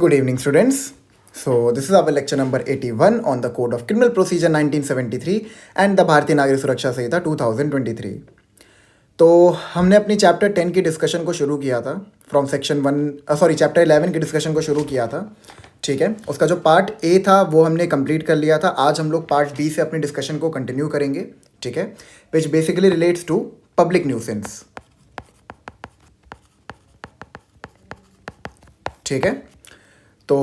Good evening, students. So, this is our lecture number 81 on the Code of Criminal Procedure 1973 and the भारतीय नागरिक सुरक्षा संहिता 2023. तो हमने अपनी चैप्टर 10 की डिस्कशन को शुरू किया था फ्रॉम सेक्शन चैप्टर 11 की डिस्कशन को शुरू किया था. ठीक है, उसका जो पार्ट ए था वो हमने कंप्लीट कर लिया था. आज हम लोग पार्ट बी से अपनी डिस्कशन को कंटिन्यू करेंगे. ठीक है, which basically relates to public nuisance. ठीक है, तो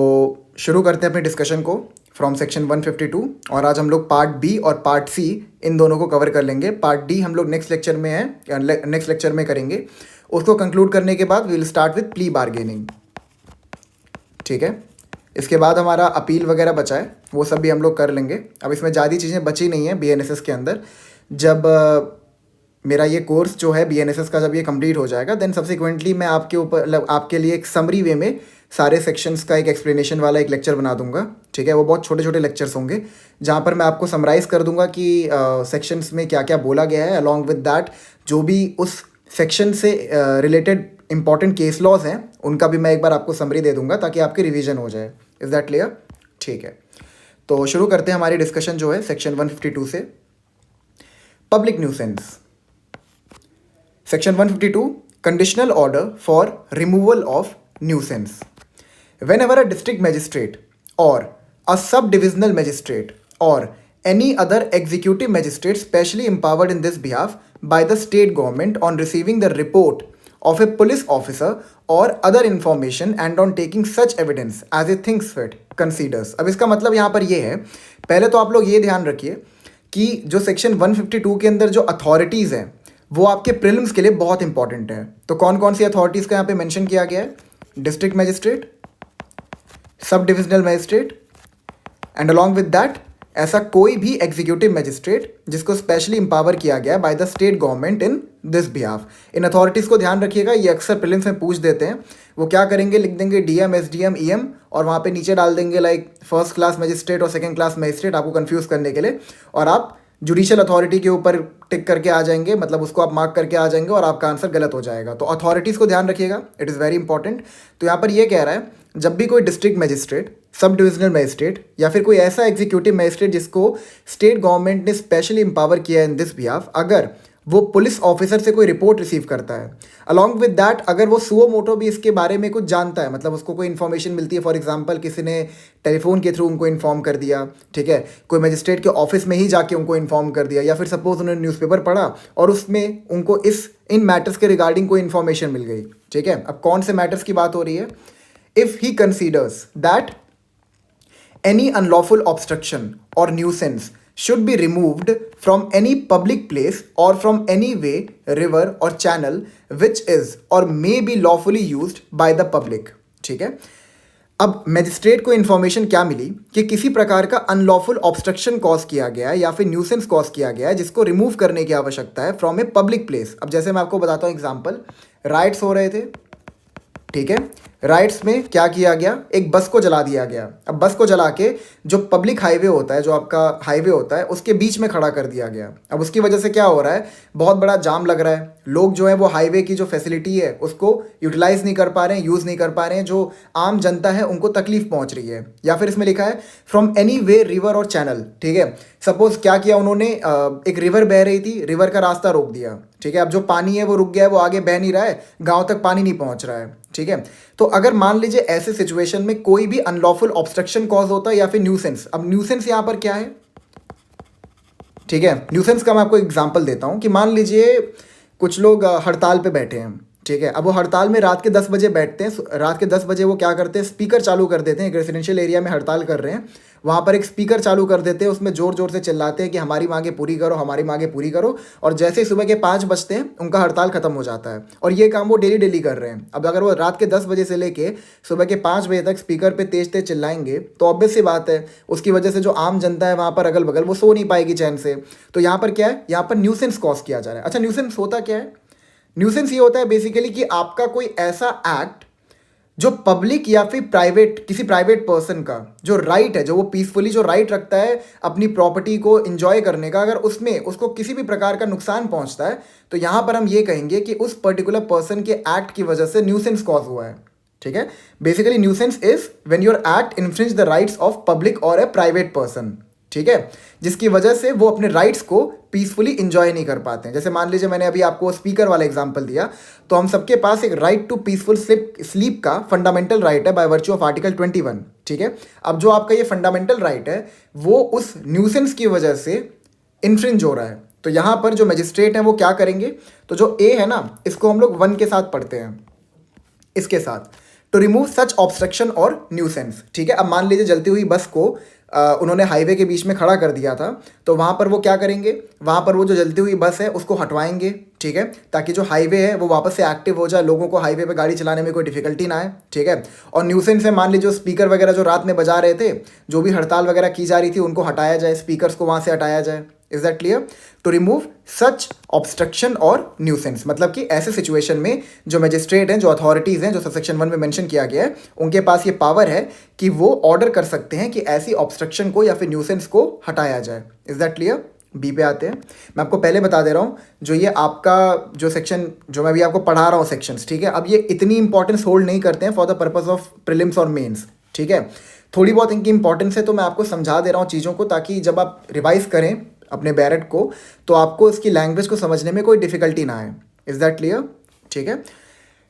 शुरू करते हैं अपने डिस्कशन को फ्रॉम सेक्शन 152. और आज हम लोग पार्ट बी और पार्ट सी इन दोनों को कवर कर लेंगे. पार्ट डी हम लोग नेक्स्ट लेक्चर में नेक्स्ट लेक्चर में करेंगे. उसको कंक्लूड करने के बाद we will start with plea bargaining. ठीक है, इसके बाद हमारा अपील वगैरह बचा है, वो सब भी हम लोग कर लेंगे. अब इसमें ज़्यादा चीज़ें बची नहीं हैं BNSS के अंदर. जब मेरा ये कोर्स जो है BNSS का जब ये कंप्लीट हो जाएगा देन सब्सिक्वेंटली मैं आपके ऊपर आपके लिए एक समरी वे में सारे सेक्शंस का एक एक्सप्लेनेशन वाला एक लेक्चर बना दूंगा. ठीक है, वो बहुत छोटे छोटे लेक्चर्स होंगे जहाँ पर मैं आपको समराइज़ कर दूंगा कि सेक्शंस में क्या क्या बोला गया है. अलॉन्ग विद दैट जो भी उस सेक्शन से रिलेटेड इंपॉर्टेंट केस लॉज हैं उनका भी मैं एक बार आपको समरी दे दूंगा ताकि आपकी रिवीजन हो जाए. Is that clear? ठीक है, तो शुरू करते हैं हमारी डिस्कशन जो है सेक्शन 152 से. Public nuisance. Section 152 Conditional Order for Removal of Nuisance. Whenever a district magistrate or a subdivisional magistrate or any other executive magistrate specially empowered in this behalf by the state government on receiving the report of a police officer or other information and on taking such evidence as it thinks fit considers. अब इसका मतलब यहाँ पर ये है, पहले तो आप लोग ये ध्यान रखिए कि जो सेक्शन 152 के अंदर जो अथॉरिटीज़ हैं वो आपके प्रीलिम्स के लिए बहुत इंपॉर्टेंट है. तो कौन कौन सी अथॉरिटीज़ का यहाँ पे मेंशन किया गया है? District magistrate, sub divisional magistrate and along with that ऐसा कोई भी एग्जीक्यूटिव मैजिस्ट्रेट जिसको स्पेशली इंपावर किया गया by the state government in this behalf. In authorities को ध्यान रखिएगा, ये अक्सर प्रीलिम्स में पूछ देते हैं. वो क्या करेंगे, लिख देंगे DM, SDM, EM और वहाँ पे नीचे डाल देंगे लाइक फर्स्ट क्लास मैजिस्ट्रेट और सेकंड क्लास मैजिस्ट्रेट आपको कंफ्यूज करने के लिए, और आप जुडिशियल अथॉरिटी के ऊपर टिक करके आ जाएंगे, मतलब उसको आप मार्क करके आ जाएंगे और आपका आंसर गलत हो जाएगा. तो अथॉरिटीज़ को ध्यान रखिएगा, इट इज़ वेरी इंपॉर्टेंट. तो यहाँ पर ये कह रहा है जब भी कोई district magistrate, sub divisional magistrate या फिर कोई ऐसा एग्जीक्यूटिव मैजिस्ट्रेट जिसको स्टेट गवर्नमेंट ने स्पेशली इंपावर किया है इन दिस बिहाफ, अगर वो पुलिस ऑफिसर से कोई रिपोर्ट रिसीव करता है, अलॉन्ग विद दैट अगर वो सुओ मोटो भी इसके बारे में कुछ जानता है, मतलब उसको कोई इन्फॉर्मेशन मिलती है, फॉर एग्जांपल किसी ने टेलीफोन के थ्रू उनको इन्फॉर्म कर दिया, ठीक है, कोई मजिस्ट्रेट के ऑफिस में ही जाके उनको इन्फॉर्म कर दिया, या फिर सपोज उन्होंने न्यूज़पेपर पढ़ा और उसमें उनको इन मैटर्स के रिगार्डिंग कोई इन्फॉर्मेशन मिल गई. ठीक है, अब कौन से मैटर्स की बात हो रही है? If he considers that any unlawful obstruction or nuisance should be removed from any public place or from any way, river or channel which is or may be lawfully used by the public. ठीक है, अब magistrate को information क्या मिली कि किसी प्रकार का unlawful obstruction cause किया गया है या फिर न्यूसेंस कॉज किया गया है जिसको रिमूव करने की आवश्यकता है फ्रॉम ए पब्लिक प्लेस. अब जैसे मैं आपको बताता हूँ एग्जाम्पल, राइट्स हो रहे थे. ठीक है, राइट्स में क्या किया गया, एक बस को जला दिया गया. अब बस को जला के जो पब्लिक हाईवे होता है, जो आपका हाईवे होता है, उसके बीच में खड़ा कर दिया गया. अब उसकी वजह से क्या हो रहा है, बहुत बड़ा जाम लग रहा है. लोग जो है वो हाईवे की जो फैसिलिटी है उसको यूटिलाइज नहीं कर पा रहे हैं, यूज़ नहीं कर पा रहे हैं. जो आम जनता है उनको तकलीफ पहुंच रही है. या फिर इसमें लिखा है फ्रॉम एनी वे, रिवर और चैनल. ठीक है, सपोज क्या किया उन्होंने, एक रिवर बह रही थी, रिवर का रास्ता रोक दिया. ठीक है, अब जो पानी है वो रुक गया है, वो आगे बह नहीं रहा है, गाँव तक पानी नहीं पहुँच रहा है. ठीक है, तो अगर मान लीजिए ऐसे सिचुएशन में कोई भी अनलॉफुल ऑब्स्ट्रक्शन कॉज होता है या फिर न्यूसेंस. अब न्यूसेंस यहां पर क्या है? ठीक है, न्यूसेंस का मैं आपको एग्जांपल देता हूं कि मान लीजिए कुछ लोग हड़ताल पे बैठे हैं. ठीक है, अब वो हड़ताल में रात के 10 बजे बैठते हैं. रात के 10 बजे वो क्या करते हैं, स्पीकर चालू कर देते हैं. एक रेजिडेंशियल एरिया में हड़ताल कर रहे हैं, वहाँ पर एक स्पीकर चालू कर देते हैं, उसमें ज़ोर ज़ोर से चिल्लाते हैं कि हमारी मांगे पूरी करो, हमारी मांगे पूरी करो. और जैसे ही सुबह के 5 बजते हैं उनका हड़ताल खत्म हो जाता है. और ये काम वो डेली कर रहे हैं. अब अगर वो रात के 10 बजे से लेके सुबह के 5 बजे तक स्पीकर पे तेज तेज चिल्लाएंगे तो ऑब्वियस सी बात है उसकी वजह से जो आम जनता है वहाँ पर अगल बगल वो सो नहीं पाएगी चैन से. तो यहाँ पर क्या है, यहाँ पर न्यूसेंस कॉज किया जा रहा है. अच्छा, न्यूसेंस होता क्या है? न्यूसेंस ये होता है बेसिकली कि आपका कोई ऐसा एक्ट जो पब्लिक या फिर प्राइवेट, किसी प्राइवेट पर्सन का जो राइट है, जो वो पीसफुली जो राइट रखता है अपनी प्रॉपर्टी को एंजॉय करने का, अगर उसमें उसको किसी भी प्रकार का नुकसान पहुंचता है तो यहाँ पर हम ये कहेंगे कि उस पर्टिकुलर पर्सन के एक्ट की वजह से न्यूसेंस कॉज हुआ है. ठीक है। Basically nuisance is when your act infringe the rights of public और अ प्राइवेट पर्सन, ठीक है, जिसकी वजह से वो अपने राइट्स को पीसफुली इंजॉय नहीं कर पाते हैं। जैसे मान लीजिए मैंने अभी आपको स्पीकर वाला एग्जांपल दिया, तो हम सबके पास एक राइट टू पीसफुल स्लीप का फंडामेंटल राइट है बाय वर्च्यू ऑफ आर्टिकल 21, ठीक है। अब जो आपका ये फंडामेंटल राइट है वो उस न्यूसेंस की वजह से इन्फ्रिंज हो रहा है। तो यहाँ पर जो मजिस्ट्रेट हैं वो क्या करेंगे, तो जो ए है ना इसको हम लोग 1 के साथ पढ़ते हैं, इसके साथ, टू रिमूव सच ऑब्स्ट्रक्शन और न्यूसेंस, ठीक है। अब मान लीजिए जलती हुई बस को उन्होंने हाईवे के बीच में खड़ा कर दिया था, तो वहाँ पर वो क्या करेंगे, वहाँ पर वो जो जलती हुई बस है उसको हटवाएंगे, ठीक है, ताकि जो हाईवे है वो वापस से एक्टिव हो जाए, लोगों को हाईवे पे गाड़ी चलाने में कोई डिफिकल्टी ना आए, ठीक है। और न्यूसेंस है, मान लीजिए स्पीकर वगैरह जो रात में बजा रहे थे, जो भी हड़ताल वगैरह की जा रही थी उनको हटाया जाए, स्पीकर्स को वहाँ से हटाया जाए। Is that clear? To remove such obstruction और न्यूसेंस, मतलब कि ऐसे सिचुएशन में जो मजिस्ट्रेट हैं, जो अथॉरिटीज़ हैं, जो सेक्शन 1 में मेंशन किया गया है, उनके पास ये पावर है कि वो ऑर्डर कर सकते हैं कि ऐसी ऑब्स्ट्रक्शन को या फिर न्यूसेंस को हटाया जाए। Is that clear? बी पे आते हैं। मैं आपको पहले बता दे रहा हूँ, जो ये आपका जो सेक्शन जो मैं अभी आपको पढ़ा रहा हूँ सेक्शंस, ठीक है, अब ये इतनी इंपॉर्टेंस होल्ड नहीं करते हैं for the purpose of prelims और मेंस, ठीक है। थोड़ी बहुत इनकी इंपॉर्टेंस है, तो मैं आपको समझा दे रहा हूँ चीज़ों को, ताकि जब आप रिवाइज करें अपने बैरेट को तो आपको इसकी लैंग्वेज को समझने में कोई डिफिकल्टी ना आए। Is that clear? ठीक है।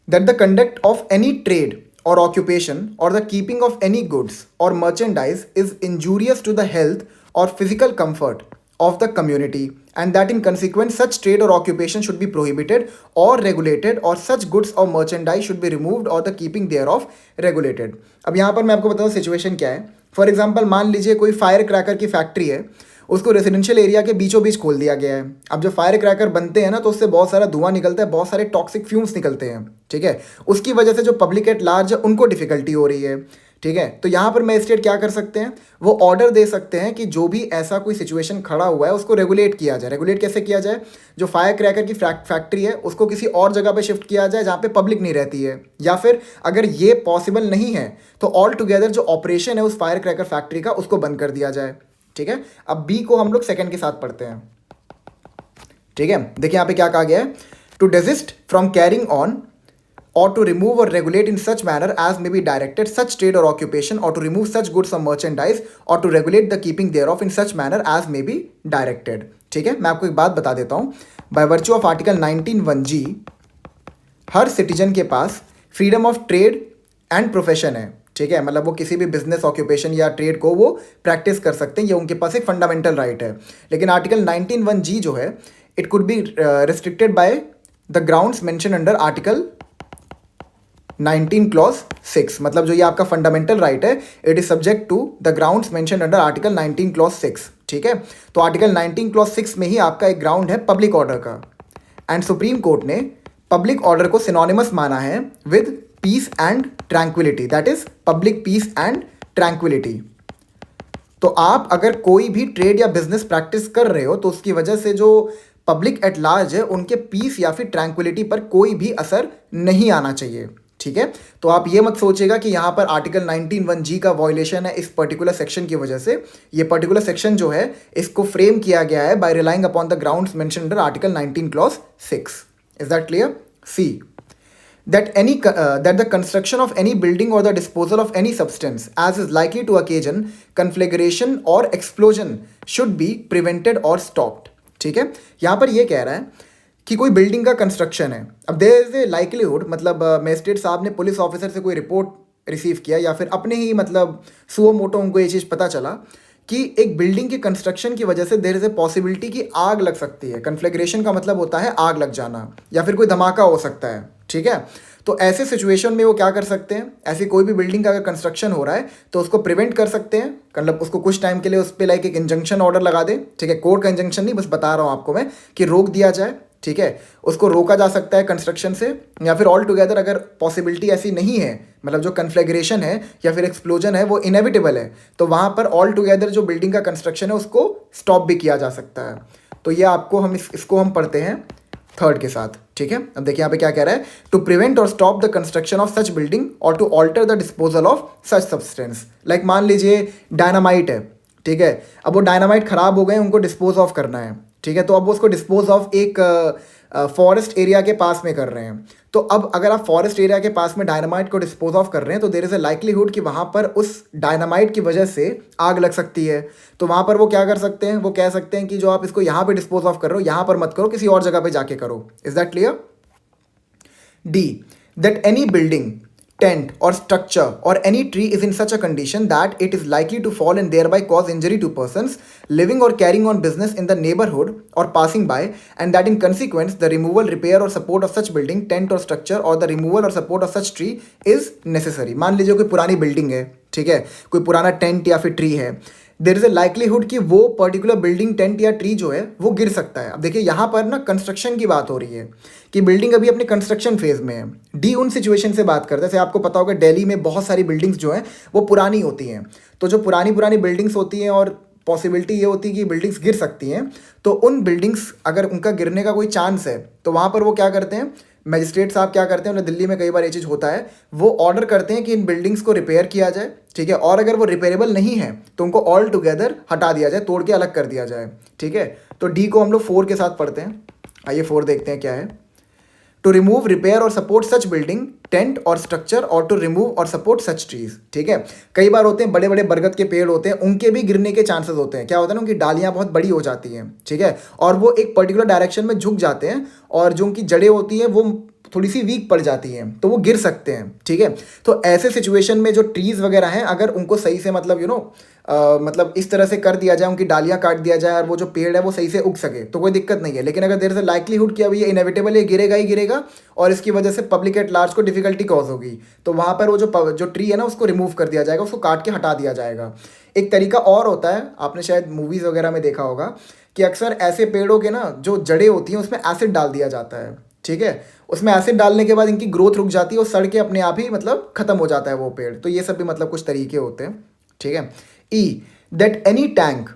That the conduct of any trade or occupation or the keeping of any goods or merchandise is injurious to the health or physical comfort of the community, and that in consequence such trade or occupation should be prohibited or regulated, or such goods or merchandise should be removed or the keeping thereof regulated। अब यहाँ पर मैं आपको बताऊँ situation क्या है। For example मान लीजिए कोई फायर क्रैकर की फैक्ट्री है, उसको रेजिडेंशियल एरिया के बीचों बीच खोल दिया गया है। अब जो फायर क्रैकर बनते हैं ना, तो उससे बहुत सारा धुआं निकलता है, बहुत सारे टॉक्सिक फ्यूम्स निकलते हैं, ठीक है। उसकी वजह से जो पब्लिक एट लार्ज है उनको डिफिकल्टी हो रही है, ठीक है। तो यहाँ पर मजिस्ट्रेट क्या कर सकते हैं, वो ऑर्डर दे सकते हैं कि जो भी ऐसा कोई सिचुएशन खड़ा हुआ है उसको रेगुलेट किया जाए। रेगुलेट कैसे किया जाए? जो फायर क्रैकर की फैक्ट्री है उसको किसी और जगह पे शिफ्ट किया जाए जहाँ पे पब्लिक नहीं रहती है, या फिर अगर ये पॉसिबल नहीं है तो ऑल टुगेदर जो ऑपरेशन है उस फायर क्रैकर फैक्ट्री का उसको बंद कर दिया जाए, ठीक है। अब बी को हम लोग सेकेंड के साथ पढ़ते हैं, ठीक है। देखिए यहाँ पे क्या कहा गया है, to desist from carrying on or to remove or regulate in such manner as may be directed such trade or occupation, or to remove such goods or merchandise, or to regulate the keeping thereof in such manner as may be directed। ठीक है, मैं आपको एक बात बता देता हूँ। By virtue of article 19(1)(g) हर सिटीजन के पास freedom of trade and profession है, ठीक है। मतलब वो किसी भी बिजनेस ऑक्यूपेशन या ट्रेड को वो प्रैक्टिस कर सकते हैं, ये उनके पास एक फंडामेंटल राइट है। लेकिन आर्टिकल 19(1)(g) जो है, it could be restricted by the grounds mention under article 19 clause 6। मतलब जो ये आपका फंडामेंटल राइट है, it is subject to the grounds mention under article 19 clause 6, ठीक है। तो आर्टिकल 19 क्लॉज 6 में ही आपका एक ग्राउंड है पब्लिक ऑर्डर का, एंड सुप्रीम कोर्ट ने पब्लिक ऑर्डर को सिनोनिमस माना है with piece and tranquillity, that is public piece and tranquillity. तो आप अगर कोई भी ट्रेड या बिजनेस प्रैक्टिस कर रहे हो तो उसकी वजह से जो पब्लिक एट लार्ज है उनके पीस या फिर ट्रैंक्विलिटी पर कोई भी असर नहीं आना चाहिए, ठीक है। तो आप ये मत सोचिएगा कि यहाँ पर आर्टिकल 19(1)(g) का वॉयलेशन है इस पर्टिकुलर सेक्शन की वजह से। ये पर्टिकुलर सेक्शन जो है इसको फ्रेम किया गया है by relying upon the grounds mention under article 19 clause 6। Is that clear? See that the construction of any building or the disposal of any substance as is likely to occasion conflagration or explosion should be prevented or stopped। ठीक है, यहाँ पर ये कह रहा है कि कोई बिल्डिंग का कंस्ट्रक्शन है। अब देयर इज ए लाइकलीहुड, मतलब मजिस्ट्रेट साहब ने पुलिस ऑफिसर से कोई रिपोर्ट रिसीव किया या फिर अपने ही मतलब सुओ मोटो उनको ये चीज़ पता चला कि एक बिल्डिंग के कंस्ट्रक्शन की वजह से देयर इज ए पॉसिबिलिटी कि आग लग सकती है। कन्फ्लेग्रेशन का मतलब होता है आग लग जाना या फिर कोई धमाका हो सकता है, ठीक है। तो ऐसे सिचुएशन में वो क्या कर सकते हैं, ऐसी कोई भी बिल्डिंग का अगर कंस्ट्रक्शन हो रहा है तो उसको प्रिवेंट कर सकते हैं, मतलब उसको कुछ टाइम के लिए उस पर लाइक एक इंजंक्शन ऑर्डर लगा दे, ठीक है। कोर्ट का इंजंक्शन नहीं, बस बता रहा हूँ आपको मैं कि रोक दिया जाए, ठीक है। उसको रोका जा सकता है कंस्ट्रक्शन से, या फिर ऑल टुगेदर अगर पॉसिबिलिटी ऐसी नहीं है, मतलब जो कन्फ्लेग्रेशन है या फिर एक्सप्लोजन है वो इनेविटेबल है, तो वहाँ पर ऑल टुगेदर जो बिल्डिंग का कंस्ट्रक्शन है उसको स्टॉप भी किया जा सकता है। तो ये आपको इसको हम पढ़ते हैं थर्ड के साथ, ठीक है। अब देखिए यहाँ पे क्या कह रहा है, to prevent or stop the construction of such building or to alter the disposal of such substance. Like मान लीजिए डायनामाइट है, ठीक है। अब वो डायनामाइट खराब हो गए, उनको डिस्पोज ऑफ करना है, ठीक है, तो अब वो उसको डिस्पोज ऑफ एक फॉरेस्ट एरिया के पास में कर रहे हैं। तो अब अगर आप फॉरेस्ट एरिया के पास में डायनामाइट को डिस्पोज ऑफ कर रहे हैं तो देयर इज़ अ लाइक्लीहुड कि वहाँ पर उस डायनामाइट की वजह से आग लग सकती है। तो वहाँ पर वो क्या कर सकते हैं, वो कह सकते हैं कि जो आप इसको यहाँ पे डिस्पोज ऑफ कर रहे हो यहाँ पर मत करो, किसी और जगह पे जाके करो। Is that clear? D. That any building, tent or structure or any tree is in such a condition that it is likely to fall and thereby cause injury to persons living or carrying on business in the neighborhood or passing by, and that in consequence the removal, repair or support of such building, tent or structure or the removal or support of such tree is necessary। मान लीजिए कोई पुरानी building है, ठीक है, कोई पुराना tent या फिर ट्री है, देर इज ए लाइकलीहुड कि वो पर्टिकुलर बिल्डिंग, टेंट या ट्री जो है वो गिर सकता है। अब देखिए यहाँ पर ना कंस्ट्रक्शन की बात हो रही है कि बिल्डिंग अभी अपने कंस्ट्रक्शन फेज में है। डी उन सिचुएशन से बात करते हैं, जैसे आपको पता होगा दिल्ली में बहुत सारी बिल्डिंग्स जो हैं वो पुरानी होती हैं। तो जो पुरानी पुरानी बिल्डिंग्स होती हैं और पॉसिबिलिटी ये होती है कि बिल्डिंग्स गिर सकती हैं, तो उन बिल्डिंग्स अगर उनका गिरने का कोई चांस है तो वहाँ पर वो क्या करते हैं, मैजिस्ट्रेट साहब क्या करते हैं, उन्हें दिल्ली में कई बार ये चीज़ होता है, वो ऑर्डर करते हैं कि इन बिल्डिंग्स को रिपेयर किया जाए, ठीक है, और अगर वो रिपेयरेबल नहीं है तो उनको ऑल टुगेदर हटा दिया जाए, तोड़ के अलग कर दिया जाए। ठीक है, तो डी को हम लोग 4 के साथ पढ़ते हैं। आइए 4 देखते हैं क्या है। टू रिमूव, रिपेयर और सपोर्ट सच बिल्डिंग, टेंट और स्ट्रक्चर और टू रिमूव और सपोर्ट सच ट्रीज। ठीक है, कई बार होते हैं बड़े बड़े बरगद के पेड़ होते हैं, उनके भी गिरने के चांसेस होते हैं। क्या होता है ना, उनकी डालियां बहुत बड़ी हो जाती हैं, ठीक है, और वो एक पर्टिकुलर डायरेक्शन में झुक जाते हैं और जो उनकी जड़ें होती हैं वो थोड़ी सी वीक पड़ जाती हैं, तो वो गिर सकते हैं। ठीक है, तो ऐसे सिचुएशन में जो ट्रीज़ वगैरह हैं, अगर उनको सही से मतलब मतलब इस तरह से कर दिया जाए, उनकी डालियां काट दिया जाए और वो जो पेड़ है वो सही से उग सके तो कोई दिक्कत नहीं है। लेकिन अगर देयर इज अ लाइक्लीहुड कि अभी ये इनएविटेबल ये गिरेगा ही गिरेगा और इसकी वजह से पब्लिक एट लार्ज को डिफिकल्टी कॉज होगी, तो वहाँ पर वो जो ट्री है ना उसको रिमूव कर दिया जाएगा, उसको काट के हटा दिया जाएगा। एक तरीका और होता है, आपने शायद मूवीज़ वगैरह में देखा होगा कि अक्सर ऐसे पेड़ों के ना जो जड़ें होती हैं उसमें एसिड डाल दिया जाता है। ठीक है, उसमें एसिड डालने के बाद इनकी ग्रोथ रुक जाती है और सड़ के अपने आप ही मतलब खत्म हो जाता है वो पेड़। तो ये सब भी मतलब कुछ तरीके होते हैं। ठीक है, ई दैट एनी टैंक,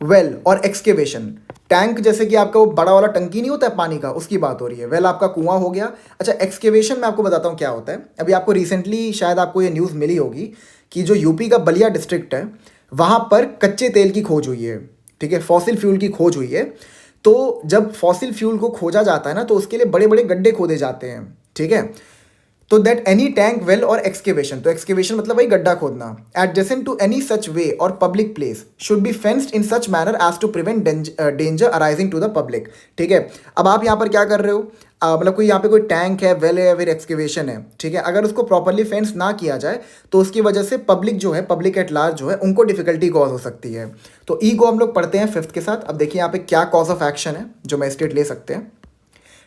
वेल और एक्सकेवेशन। टैंक जैसे कि आपका वो बड़ा वाला टंकी नहीं होता है पानी का, उसकी बात हो रही है। वेल आपका कुआं हो गया। अच्छा, एक्सकेवेशन मैं आपको बताता हूँ क्या होता है। अभी आपको रिसेंटली शायद आपको ये न्यूज़ मिली होगी कि जो यूपी का बलिया डिस्ट्रिक्ट है वहाँ पर कच्चे तेल की खोज हुई है। ठीक है, फॉसिल फ्यूल की खोज हुई है। तो जब फॉसिल फ्यूल को खोजा जाता है ना तो उसके लिए बड़े बड़े गड्ढे खोदे जाते हैं। ठीक है, तो दैट एनी टैंक, वेल और एक्सकेवेशन, तो एक्सकेवेशन मतलब वही गड्ढा खोदना, adjacent to any such way और public place should be fenced in such manner as to prevent danger arising to the public. ठीक है, अब आप यहाँ पर क्या कर रहे हो, मतलब कोई यहाँ पे कोई टैंक है, वेल है या फिर एक्सकेवेशन है, ठीक है, अगर उसको प्रॉपरली फेंस ना किया जाए तो उसकी वजह से पब्लिक जो है, पब्लिक एट लार्ज जो है, उनको डिफिकल्टी कॉज हो सकती है। तो ई को हम लोग पढ़ते हैं 5th के साथ। अब देखिए यहाँ पे क्या कॉज ऑफ एक्शन है जो मैजिस्ट्रेट ले सकते हैं।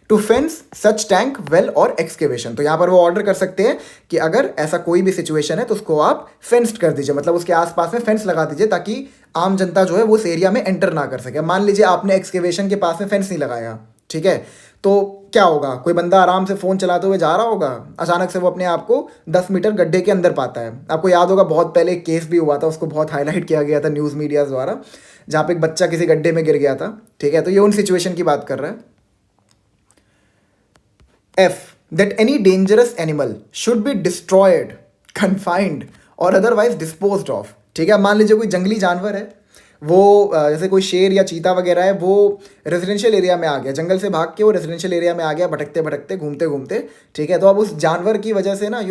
To fence such tank, well और एक्सकेवेशन, तो यहाँ पर वो ऑर्डर कर सकते हैं कि अगर ऐसा कोई भी सिचुएशन है तो उसको आप फेंस्ड कर दीजिए, मतलब उसके आसपास में फेंस लगा दीजिए ताकि आम जनता जो है वो उस एरिया में एंटर ना कर सके। मान लीजिए आपने एक्सकेवेशन के पास में फेंस नहीं लगाया, ठीक है, तो क्या होगा, कोई बंदा आराम से फ़ोन चलाते हुए जा रहा होगा, अचानक से वो अपने आप को 10 मीटर गड्ढे के अंदर पाता है। आपको याद होगा बहुत पहले एक केस भी हुआ था, उसको बहुत हाईलाइट किया गया था न्यूज़ मीडिया द्वारा, जहाँ पे एक बच्चा किसी गड्ढे में गिर गया था। ठीक है, तो ये उन सिचुएशन की बात कर रहा है। F, that any dangerous animal should be destroyed, confined or otherwise disposed of। ठीक है, मान लीजिए कोई जंगली जानवर है, वो जैसे कोई शेर या चीता वगैरह है, वो रेजिडेंशियल एरिया में आ गया, जंगल से भाग के वो रेजिडेंशियल एरिया में आ गया, भटकते भटकते घूमते घूमते। ठीक है, तो अब उस जानवर की वजह से ना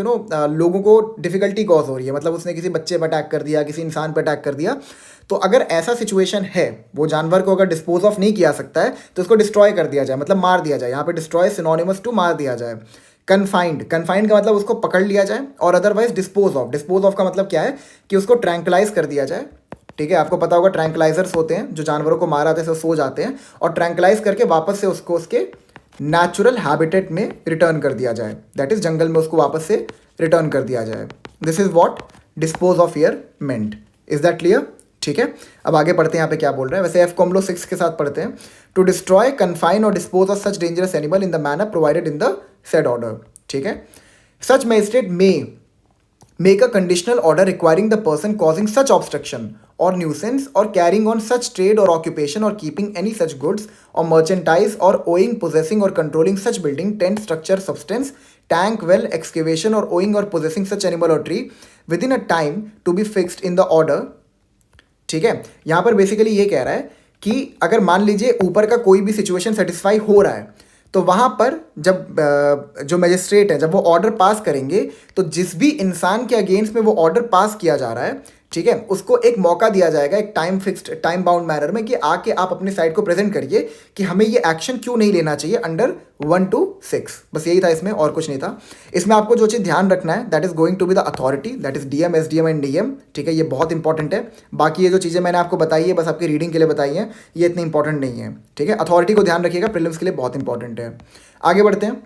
लोगों को डिफिकल्टी कॉज हो रही है, मतलब उसने किसी बच्चे पर अटैक कर दिया, किसी इंसान पर अटैक कर दिया। तो अगर ऐसा सिचुएशन है, वो जानवर को अगर डिस्पोज ऑफ नहीं किया सकता है तो उसको डिस्ट्रॉय कर दिया जाए, मतलब मार दिया जाए। यहाँ पे डिस्ट्रॉय सिनोनिमस टू मार दिया जाए। कन्फाइंड, कन्फाइंड का मतलब उसको पकड़ लिया जाए, और otherwise dispose of, dispose of का मतलब क्या है कि उसको ट्रैंक्लाइज कर दिया जाए। ठीक है, आपको पता होगा ट्रैंक्लाइजर्स होते हैं जो जानवरों को मारा जाते हैं, सो जाते हैं, और ट्रैंक्लाइज करके वापस से उसको उसके नेचुरल हैबिटेट में रिटर्न कर दिया जाए, दैट इज जंगल में उसको वापस से रिटर्न कर दिया जाए। This is what dispose of here meant. Is that clear? ठीक है, अब आगे पढ़ते हैं यहाँ पे क्या बोल रहे हैं। वैसे एफ को हम लोग 6 के साथ पढ़ते हैं। To destroy, confine or dispose of such dangerous animal in the manner provided in the said order. ठीक है, such magistrate may make a conditional order requiring the person causing such obstruction or nuisance or carrying on such trade or occupation or keeping any such goods or merchandise or owing, possessing or controlling such building, tent, structure, substance, tank, well, excavation or owing or possessing such animal or tree within a time to be fixed in the order। ठीक है, यहाँ पर basically ये कह रहा है कि अगर मान लीजिए ऊपर का कोई भी सिचुएशन सेटिस्फाई हो रहा है तो वहाँ पर जब जो मजिस्ट्रेट है जब वो ऑर्डर पास करेंगे तो जिस भी इंसान के अगेंस्ट में वो ऑर्डर पास किया जा रहा है, ठीक है, उसको एक मौका दिया जाएगा एक time fixed time bound manner में कि आके आप अपने साइड को प्रेजेंट करिए कि हमें ये एक्शन क्यों नहीं लेना चाहिए अंडर 1 to 6। बस यही था इसमें, और कुछ नहीं था इसमें। आपको जो चीज़ ध्यान रखना है that is going to be the authority, that is DM, SDM and DM, ठीक है, ये बहुत इंपॉर्टेंट है। बाकी ये जो चीज़ें मैंने आपको बताई है बस आपकी रीडिंग के लिए बताई हैं, ये इतनी इंपॉर्टेंट नहीं है, ठीक है। अथॉरिटी को ध्यान रखिएगा, प्रीलिम्स के लिए बहुत इंपॉर्टेंट है। आगे बढ़ते हैं,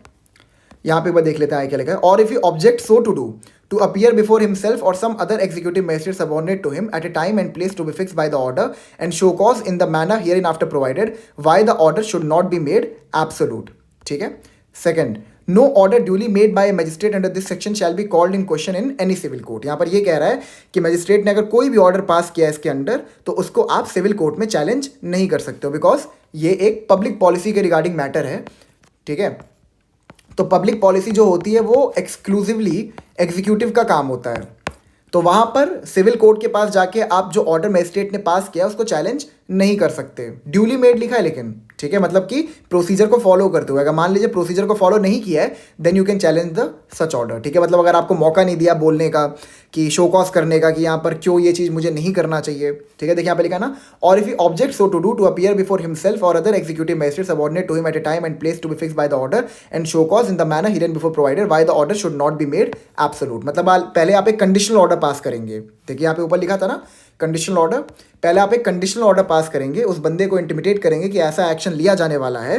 यहाँ पे एक बार देख लेते हैं क्या लिखा है। और if you object so to do to appear before himself or some other executive magistrate subordinate to him at a time and place to be fixed by the order and show cause in the manner hereinafter provided, why the order should not be made absolute, ठीक है। Second, no order duly made by a magistrate under this section shall be called in question in any civil court। यहाँ पर ये कह रहा है कि magistrate ने अगर कोई भी ऑर्डर पास किया है इसके अंडर तो उसको आप सिविल कोर्ट में चैलेंज नहीं कर सकते हो, बिकॉज ये एक पब्लिक पॉलिसी के रिगार्डिंग मैटर है, ठीक है। तो पब्लिक पॉलिसी जो होती है वो एक्सक्लूसिवली एग्जीक्यूटिव का काम होता है, तो वहाँ पर सिविल कोर्ट के पास जाके आप जो ऑर्डर मजिस्ट्रेट ने पास किया उसको चैलेंज नहीं कर सकते। ड्यूली मेड लिखा है लेकिन, ठीक है, मतलब कि प्रोसीजर को फॉलो करते हुए। अगर मान लीजिए प्रोसीजर को फॉलो नहीं किया है then you can challenge the such order, ठीक है। मतलब अगर आपको मौका नहीं दिया बोलने का कि शो कॉज करने का कि यहाँ पर क्यों ये चीज़ मुझे नहीं करना चाहिए, ठीक है। देखिए यहाँ पे लिखा ना, और if you object so to do to appear before himself or other executive magistrate subordinate to him at a time and place to be fixed by the order and show cause in the manner hereinbefore provided, why the order should not be made absolute. मतलब पहले आप एक conditional order pass करेंगे, देखिए यहाँ पे ऊपर लिखा था ना कंडीशनल ऑर्डर, पहले आप एक कंडीशनल ऑर्डर पास करेंगे, उस बंदे को इंटिमिडेट करेंगे कि ऐसा एक्शन लिया जाने वाला है,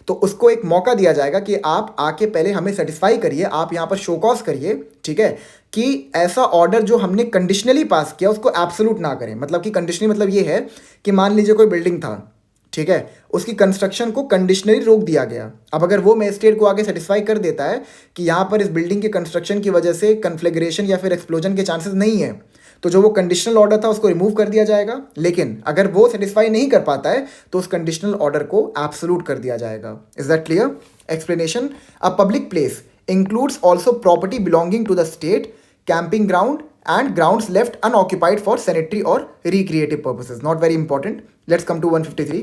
तो उसको एक मौका दिया जाएगा कि आप आके पहले हमें सेटिस्फाई करिए, आप यहाँ पर शो कॉज करिए, ठीक है, कि ऐसा ऑर्डर जो हमने कंडीशनली पास किया उसको एब्सोल्यूट ना करें। मतलब कि कंडीशनली मतलब ये है कि मान लीजिए कोई बिल्डिंग था, ठीक है, उसकी कंस्ट्रक्शन को कंडीशनली रोक दिया गया। अब अगर वो मजिस्ट्रेट को आगे सेटिस्फाई कर देता है कि यहाँ पर इस बिल्डिंग के कंस्ट्रक्शन की वजह से कन्फ्लेग्रेशन या फिर एक्सप्लोजन के चांसेस नहीं है, तो जो वो कंडीशनल ऑर्डर था उसको रिमूव कर दिया जाएगा। लेकिन अगर वो सेटिस्फाई नहीं कर पाता है तो उस कंडीशनल ऑर्डर को एब्सोल्यूट कर दिया जाएगा। Is that clear? Explanation, a public place includes also property belonging to the state, camping ground and grounds left unoccupied for sanitary or recreative purposes. Not very important. Let's come to 153.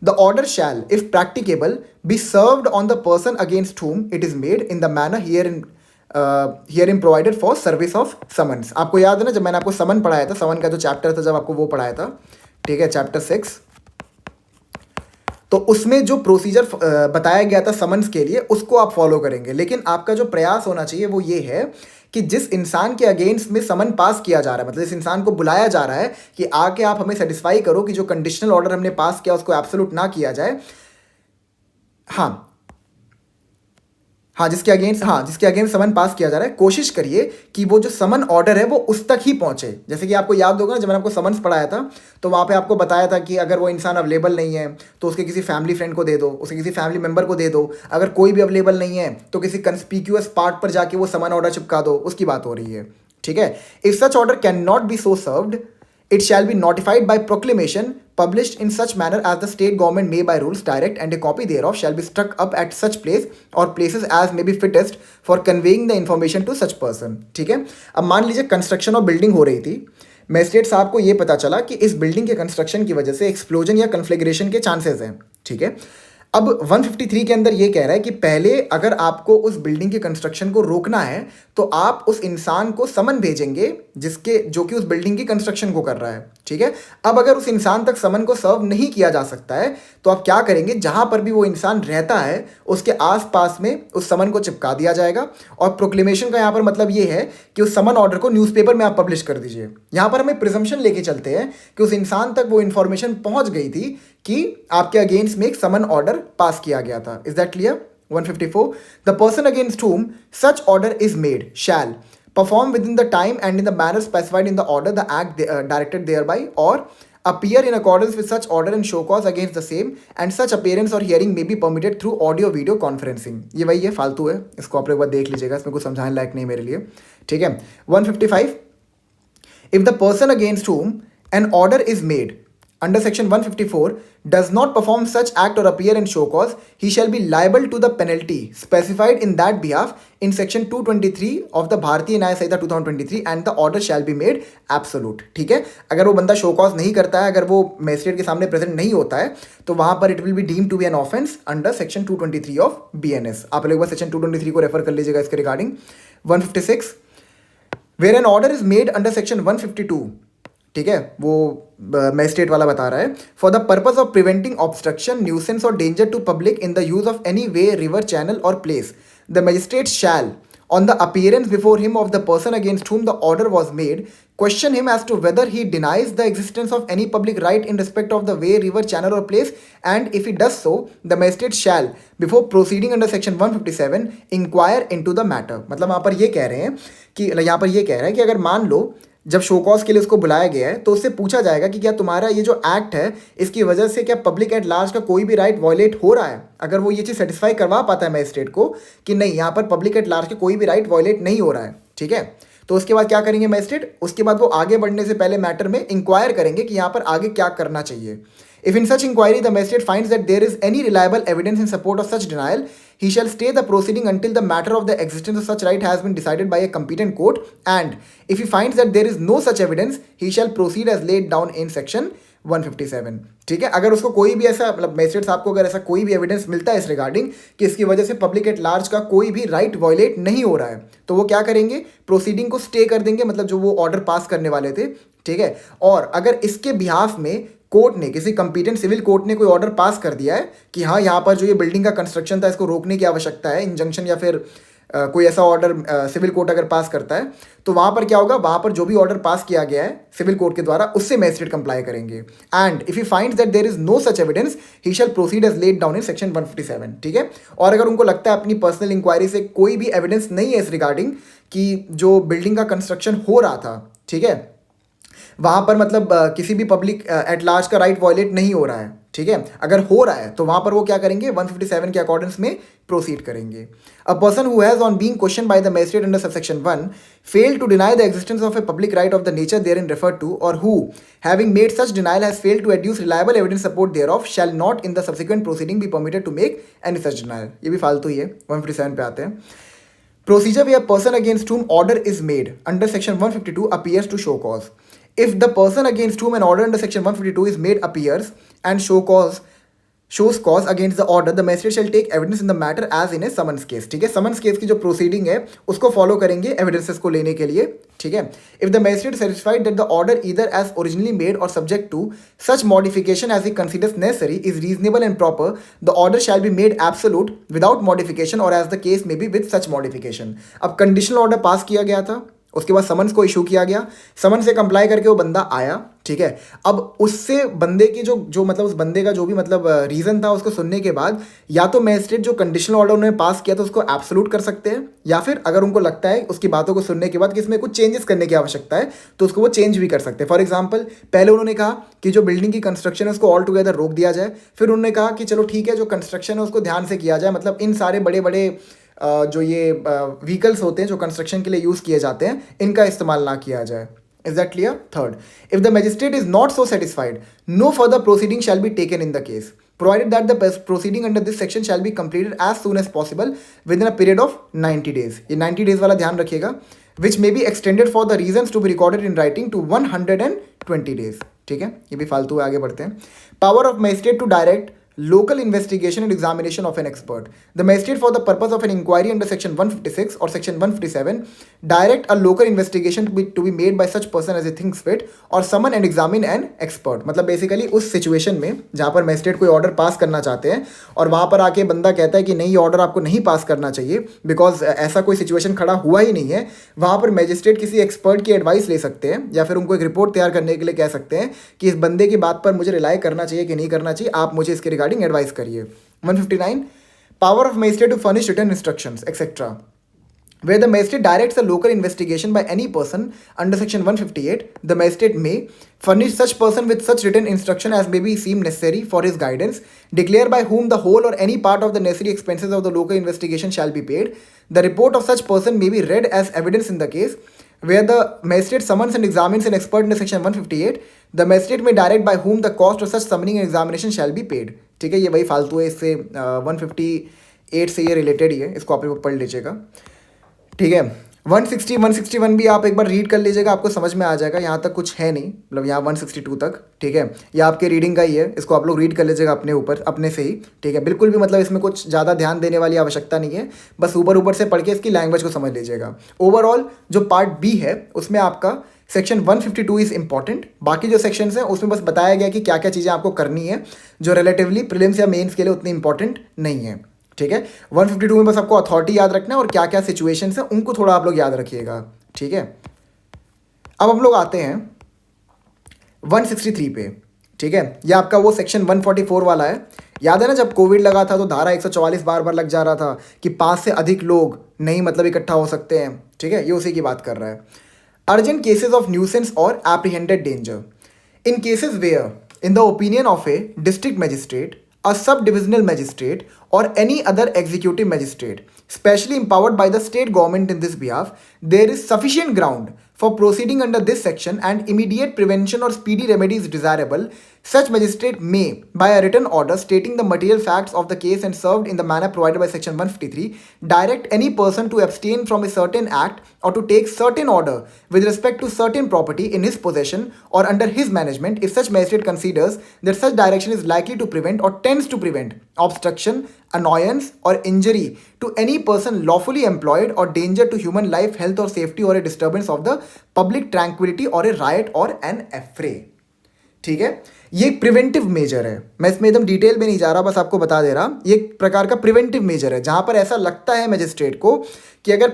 The order shall, if practicable, be served on the person against whom it is made in the manner herein provided for service of summons. आपको याद है ना जब मैंने आपको समन पढ़ाया था, समन का जो चैप्टर था जब आपको वो पढ़ाया था, ठीक है, चैप्टर 6, तो उसमें जो प्रोसीजर बताया गया था समन्स के लिए उसको आप फॉलो करेंगे। लेकिन आपका जो प्रयास होना चाहिए वो ये है कि जिस इंसान के अगेंस्ट में समन पास किया जा रहा है, मतलब जिस इंसान को बुलाया जा रहा है कि आके आप हमें सेटिस्फाई करो कि जो कंडीशनल ऑर्डर हमने पास किया उसको एब्सोल्यूट ना किया जाए, जिसके अगेंस्ट समन पास किया जा रहा है, कोशिश करिए कि वो जो समन ऑर्डर है वो उस तक ही पहुंचे। जैसे कि आपको याद होगा जब मैंने आपको समन्स पढ़ाया था तो वहाँ पे आपको बताया था कि अगर वो इंसान अवेलेबल नहीं है तो उसके किसी फैमिली फ्रेंड को दे दो, उसके किसी फैमिली मेंबर को दे दो, अगर कोई भी अवेलेबल नहीं है तो किसी कंस्पिक्यूअस पार्ट पर जाके वो समन ऑर्डर चिपका दो, उसकी बात हो रही है, ठीक है। If such order can not be so served, it shall be notified by proclamation published in such manner as the state government may by rules direct, and a copy thereof shall be stuck up at such place or places as may be fittest for conveying the information to such person, ठीक है। अब मान लीजिए construction और building हो रही थी, magistrate साहब को ये पता चला कि इस बिल्डिंग के कंस्ट्रक्शन की वजह से एक्सप्लोजन या कन्फ्लेग्रेशन के चांसेस हैं, ठीक है। अब 153 के अंदर ये कह रहा है कि पहले अगर आपको उस बिल्डिंग के कंस्ट्रक्शन को रोकना है तो आप उस इंसान को समन भेजेंगे जो कि उस बिल्डिंग की कंस्ट्रक्शन को कर रहा है, ठीक है। अब अगर उस इंसान तक समन को सर्व नहीं किया जा सकता है तो आप क्या करेंगे, जहां पर भी वो इंसान रहता है उसके आसपास में उस समन को चिपका दिया जाएगा। और प्रोक्लेमेशन का यहाँ पर मतलब ये है कि उस समन ऑर्डर को न्यूज़पेपर में आप पब्लिश कर दीजिए। यहाँ पर हमें प्रिजम्पशन लेके चलते हैं कि उस इंसान तक वो इन्फॉर्मेशन पहुंच गई थी कि आपके अगेंस्ट में एक समन ऑर्डर पास किया गया था। Is that clear? 154. The person against whom such order is made shall perform within the time and in the manner specified in the order the act directed thereby, or appear in accordance with such order and show cause against the same, and such appearance or hearing may be permitted through audio video conferencing. ये वही है, फालतू है, इसको आप एक बार देख लीजिएगा, इसमें कुछ समझाने लायक नहीं मेरे लिए, ठीक है। 155. If the person against whom an order is made under section 154 does not perform such act or appear in show cause, he shall be liable to the penalty specified in that behalf in section 223 of the भारतीय न्याय संहिता 2023 and the order shall be made absolute. ठीक है, अगर वो बंदा show cause नहीं करता है, अगर वो मैजिस्ट्रेट के सामने प्रेजेंट नहीं होता है, तो वहां पर it will be deemed to be an offence under section 223 of BNS. आप लोग बस सेक्शन 223 को रेफर कर लीजिएगा इसके regarding. 156 where an order is made under section 152, ठीक है, वो मैजिस्ट्रेट वाला बता रहा है, for the purpose of preventing obstruction, nuisance or danger to public in the use of any way, river, channel or place, the magistrate shall on the appearance before him of the person against whom the order was made, question him as to whether he denies the existence of any public right in respect of the way, river, channel or place, and if he does so, the magistrate shall, before proceeding under section 157, inquire into the matter. मतलब यहाँ पर ये कह रहे हैं कि यहाँ पर ये कह रहा है कि अगर मान लो जब शो कॉज के लिए उसको बुलाया गया है तो उससे पूछा जाएगा कि क्या तुम्हारा ये जो एक्ट है इसकी वजह से क्या पब्लिक एट लार्ज का कोई भी राइट वायलेट हो रहा है. अगर वो ये चीज़ सेटिस्फाई करवा पाता है मैजिस्ट्रेट को कि नहीं यहाँ पर पब्लिक एट लार्ज का कोई भी राइट वायलेट नहीं हो रहा है, ठीक है, तो उसके बाद क्या करेंगे मैजिस्ट्रेट, उसके बाद वो आगे बढ़ने से पहले मैटर में इंक्वायर करेंगे कि यहाँ पर आगे क्या करना चाहिए. If in such inquiry the magistrate finds that there is any reliable evidence in support of such denial, he shall stay the proceeding until the matter of the existence of such right has been decided by a competent court, and if he finds that there is no such evidence, he shall proceed as laid down in section 157. ठीक है, अगर उसको कोई भी ऐसा मतलब magistrate साहब को अगर ऐसा कोई भी एविडेंस मिलता है इस रिगार्डिंग कि इसकी वजह से पब्लिक एट लार्ज का कोई भी राइट वायलेट नहीं हो रहा है, तो वो क्या करेंगे, प्रोसीडिंग को स्टे कर देंगे, मतलब जो वो ऑर्डर पास करने वाले थे, ठीक है. और अगर इसके बिहाफ में कोर्ट ने, किसी कंपीटेंट सिविल कोर्ट ने कोई ऑर्डर पास कर दिया है कि हाँ यहाँ पर जो ये बिल्डिंग का कंस्ट्रक्शन था इसको रोकने की आवश्यकता है, इंजंक्शन या फिर कोई ऐसा ऑर्डर सिविल कोर्ट अगर पास करता है, तो वहाँ पर क्या होगा, वहाँ पर जो भी ऑर्डर पास किया गया है सिविल कोर्ट के द्वारा उससे मैजिस्ट्रेट कंप्लाई करेंगे. And if he finds that there is no such evidence, he shall proceed as laid down in section 157. ठीक है, और अगर उनको लगता है अपनी पर्सनल इंक्वायरी से कोई भी एविडेंस नहीं है इस रिगार्डिंग कि जो बिल्डिंग का कंस्ट्रक्शन हो रहा था, ठीक है, वहाँ पर मतलब किसी भी पब्लिक एट लार्ज का राइट वायलेट नहीं हो रहा है, ठीक है, अगर हो रहा है तो वहाँ पर वो क्या करेंगे, 157 के अकॉर्डेंस में प्रोसीड करेंगे. A person who has on being question by the magistrate under subsection 1 failed to deny the existence of a public right of the nature therein referred to, or who, having made such denial, has failed to adduce reliable evidence support thereof, shall not in the subsequent proceeding be permitted to make any such denial. ये भी फालतू ही है. 157 पे आते हैं. Procedure where a person against whom order is made under section 152 appears to show cause. If the person against whom an order under section 152 is made appears and shows cause against the order, the magistrate shall take evidence in the matter as in a summons case. ठीक है, summons case की जो proceeding है उसको follow करेंगे evidences को लेने के लिए. ठीक है, if the magistrate satisfied that the order either as originally made or subject to such modification as he considers necessary is reasonable and proper, the order shall be made absolute without modification or as the case may be with such modification. अब conditional order पास किया गया था, उसके बाद summons को issue किया गया, समन से कंप्लाई करके वो बंदा आया, ठीक है, अब उससे बंदे की जो मतलब उस बंदे का जो भी मतलब रीज़न था उसको सुनने के बाद या तो मैजिस्ट्रेट जो कंडीशनल ऑर्डर उन्होंने पास किया तो उसको एब्सोल्यूट कर सकते हैं, या फिर अगर उनको लगता है उसकी बातों को सुनने के बाद कि इसमें कुछ चेंजेस करने की आवश्यकता है तो उसको वो चेंज भी कर सकते हैं. फॉर एग्जाम्पल, पहले उन्होंने कहा कि जो बिल्डिंग की कंस्ट्रक्शन है उसको ऑल टुगेदर रोक दिया जाए, फिर उन्होंने कहा कि चलो ठीक है जो कंस्ट्रक्शन है उसको ध्यान से किया जाए, मतलब इन सारे बड़े बड़े जो ये व्हीकल्स होते हैं जो कंस्ट्रक्शन के लिए यूज़ किए जाते हैं इनका इस्तेमाल ना किया जाए. Is that clear? Third, if the magistrate is not so satisfied, no further proceeding shall be taken in the case, provided that the proceeding under this section shall be completed as soon as possible within a period of 90 days. ये 90 days वाला ध्यान रखिएगा, which may be extended for the reasons to be recorded in writing to 120 days. ठीक है, ये भी फालतू है, आगे बढ़ते हैं. Power of magistrate to direct local investigation and examination of an expert. The magistrate, for the purpose of an inquiry under section 156 or section 157, direct a local investigation to be made by such person as he thinks fit, or summon and examine an expert. मतलब basically उस situation में जहाँ पर magistrate कोई order pass करना चाहते हैं और वहाँ पर आके बंदा कहता है कि नहीं ये ऑर्डर आपको नहीं पास करना चाहिए बिकॉज ऐसा कोई सिचुएशन खड़ा हुआ ही नहीं है, वहाँ पर मैजिस्ट्रेट किसी एक्सपर्ट की एडवाइस ले सकते हैं या फिर उनको एक रिपोर्ट तैयार करने के लिए कह सकते हैं कि इस बंदे की बात पर मुझे रिलाई करना चाहिए कि नहीं करना चाहिए, आप मुझे इसके रिगार्डिंग एडवाइस करिए. 159, power of magistrate to furnish written instructions etcetera. Where the magistrate directs a local investigation by any person under section 158, the magistrate may furnish such person with such written instruction as may be seem necessary for his guidance, declare by whom the whole or any part of the necessary expenses of the local investigation shall be paid. The report of such person may be read as evidence in the case. where the magistrate summons and examines an expert under section 158, the magistrate may direct by whom the cost of such summoning and examination shall be paid. ठीक है, ये वही फालतू है, इससे 158 से ये related ही है, इसको आप पढ़ लीजिएगा. ठीक है, 160 161 भी आप एक बार रीड कर लीजिएगा, आपको समझ में आ जाएगा. यहाँ तक कुछ है नहीं, मतलब यहाँ 162 तक. ठीक है, ये आपके रीडिंग का ही है, इसको आप लोग रीड कर लीजिएगा अपने ऊपर, अपने से ही. ठीक है, बिल्कुल भी मतलब इसमें कुछ ज़्यादा ध्यान देने वाली आवश्यकता नहीं है, बस ऊपर ऊपर से पढ़ के इसकी लैंग्वेज को समझ लीजिएगा. ओवरऑल जो पार्ट बी है उसमें आपका सेक्शन 152 इज़ इंपॉर्टेंट. बाकी जो सेक्शंस हैं उसमें बस बताया गया कि क्या क्या चीज़ें आपको करनी है, जो रिलेटिवली प्रीलिम्स या मेंस के लिए उतनी इंपॉर्टेंट नहीं है. ठीक है, 152 में बस आपको अथॉरिटी याद रखना है और क्या क्या सिचुएशंस हैं उनको थोड़ा आप लोग याद रखिएगा. ठीक है, अब हम लोग आते हैं 163 पे. ठीक है, ये आपका वो सेक्शन 144 वाला है. याद है ना, जब कोविड लगा था तो धारा 144 बार बार लग जा रहा था कि 5 से अधिक लोग नहीं मतलब इकट्ठा हो सकते हैं. ठीक है, ये उसी की बात कर रहा है. Urgent cases of nuisance or apprehended danger in cases where in the opinion of a district magistrate, a sub-divisional magistrate or any other executive magistrate specially empowered by the state government in this behalf, there is sufficient ground for proceeding under this section and immediate prevention or speedy remedy is desirable. Such magistrate may, by a written order stating the material facts of the case and served in the manner provided by section 153, direct any person to abstain from a certain act or to take certain order with respect to certain property in his possession or under his management if such magistrate considers that such direction is likely to prevent or tends to prevent obstruction, annoyance or injury to any person lawfully employed or danger to human life, health or safety or a disturbance of the public tranquility or a riot or an affray. ठीक है, ये एक preventive measure है. मैं इसमें एकदम detail में नहीं जा रहा, बस आपको बता दे रहा. ये एक प्रकार का प्रिवेंटिव मेजर है जहाँ पर ऐसा लगता है मैजिस्ट्रेट को कि अगर